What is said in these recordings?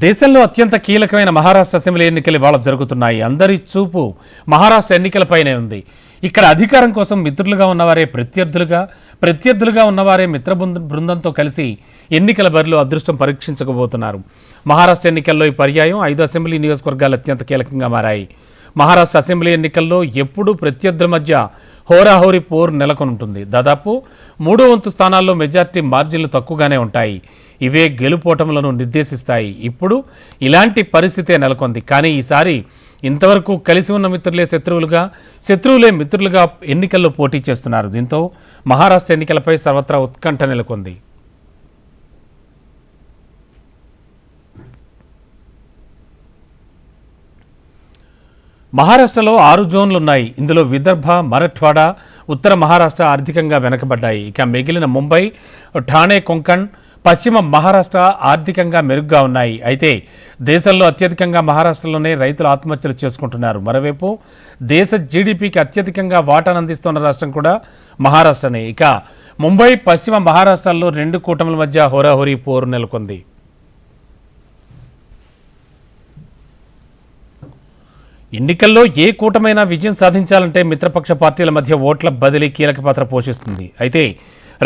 దేశంలో అత్యంత కీలకమైన మహారాష్ట్ర అసెంబ్లీ ఎన్నికలు ఇవాళ జరుగుతున్నాయి. అందరి చూపు మహారాష్ట్ర ఎన్నికలపైనే ఉంది. ఇక్కడ అధికారం కోసం మిత్రులుగా ఉన్నవారే ప్రత్యర్థులుగా ఉన్నవారే మిత్ర బృందంతో కలిసి ఎన్నికల బరిలో అదృష్టం పరీక్షించకపోతున్నారు. మహారాష్ట్ర ఎన్నికల్లో ఈ పర్యాయం 5 అసెంబ్లీ నియోజకవర్గాలు అత్యంత కీలకంగా మారాయి. మహారాష్ట్ర అసెంబ్లీ ఎన్నికల్లో ఎప్పుడూ ప్రత్యర్థుల మధ్య హోరాహోరీ పోరు నెలకొంటుంది. దాదాపు 3 వంతు స్థానాల్లో మెజార్టీ మార్జిన్లు తక్కువగానే ఉంటాయి. ఇవే గెలుపోటములను నిర్దేశిస్తాయి. ఇప్పుడు ఇలాంటి పరిస్థితే నెలకొంది. కానీ ఈసారి ఇంతవరకు కలిసి ఉన్న మిత్రులే శత్రువులే మిత్రులుగా ఎన్నికల్లో పోటీ చేస్తున్నారు. దీంతో మహారాష్ట్ర ఎన్నికలపై సర్వత్రా ఉత్కంఠ నెలకొంది. మహారాష్ట్రలో 6 జోన్లున్నాయి. ఇందులో విదర్భ, మరాఠ్వాడా, ఉత్తర మహారాష్ట్ర ఆర్థికంగా వెనకబడ్డాయి. ఇక మిగిలిన ముంబై, ఠాణే, కొంకణ్, పశ్చిమ మహారాష్ట్ర ఆర్థికంగా మెరుగ్గా ఉన్నాయి. అయితే దేశంలో అత్యధికంగా మహారాష్ట్రలోనే రైతులు ఆత్మహత్యలు చేసుకుంటున్నారు. మరోవైపు దేశ జీడిపికి అత్యధికంగా వాటాను అందిస్తున్న రాష్ట్రం కూడా మహారాష్ట్రనే. ఇక ముంబై, పశ్చిమ మహారాష్ట్రల్లో 2 కూటముల మధ్య హోరాహోరీ పోరు నెలకొంది. ఎన్నికల్లో ఏ కూటమైనా విజయం సాధించాలంటే మిత్రపక్ష పార్టీల మధ్య ఓట్ల బదిలీ కీలక పాత్ర పోషిస్తుంది. అయితే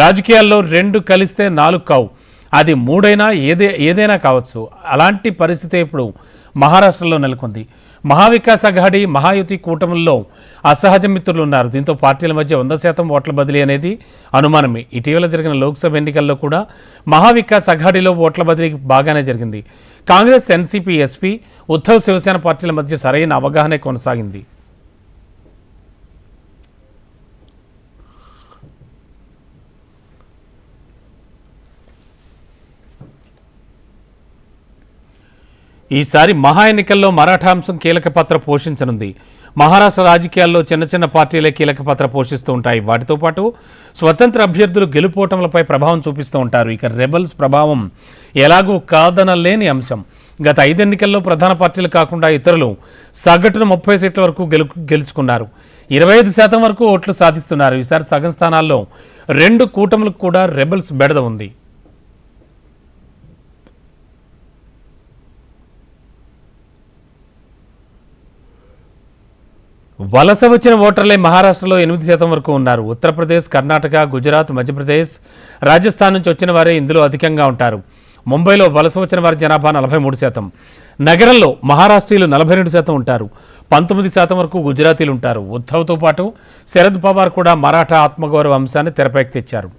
రాజకీయాల్లో 2 కలిస్తే 4 కావు, అది 3 అయినా ఏదైనా కావచ్చు. అలాంటి పరిస్థితి ఇప్పుడు మహారాష్ట్రలో నెలకొంది. మహావికాస్ అఘాడీ, మహాయుతి కూటముల్లో అసహజ మిత్రులు ఉన్నారు. దీంతో పార్టీల మధ్య 100% ఓట్ల బదిలీ అనేది అనుమానమే. ఇటీవల జరిగిన లోక్సభ ఎన్నికల్లో కూడా మహావికాస్ అఘాడీలో ఓట్ల బదిలీ బాగానే జరిగింది. కాంగ్రెస్, ఎన్సీపీ, ఎస్పీ, ఉద్ధవ్, శివసేన పార్టీల మధ్య సరైన అవగాహనే కొనసాగింది. ఈసారి మహా ఎన్నికల్లో మరాఠా అంశం కీలక పాత్ర పోషించనుంది. మహారాష్ట్ర రాజకీయాల్లో చిన్న పార్టీలే కీలక పాత్ర పోషిస్తూ ఉంటాయి. వాటితో పాటు స్వతంత్ర అభ్యర్థులు గెలుపోవటంలపై ప్రభావం చూపిస్తూ ఉంటారు. ఇక రెబల్స్ ప్రభావం ఎలాగూ కాదనలేని అంశం. గత 5 ఎన్నికల్లో ప్రధాన పార్టీలు కాకుండా ఇతరులు సగటున 30 సీట్ల వరకు గెలుచుకున్నారు. 25% వరకు ఓట్లు సాధిస్తున్నారు. ఈసారి సగం స్థానాల్లో 2 కూటములకు కూడా రెబల్స్ బెడద ఉంది. వలస వచ్చిన ఓటర్లే మహారాష్ట్రలో 8% వరకు ఉన్నారు. ఉత్తరప్రదేశ్, కర్ణాటక, గుజరాత్, మధ్యప్రదేశ్, రాజస్థాన్ నుంచి వచ్చిన వారే ఇందులో అధికంగా ఉంటారు. ముంబైలో వలస వచ్చిన వారి జనాభా 43%. నగరంలో మహారాష్ట్రీయులు 42% ఉంటారు. 19% వరకు గుజరాతీలు ఉంటారు. ఉద్ధవ్తో పాటు శరద్ పవార్ కూడా మరాఠా ఆత్మగౌరవ అంశాన్ని తెరపైకి తెచ్చారు.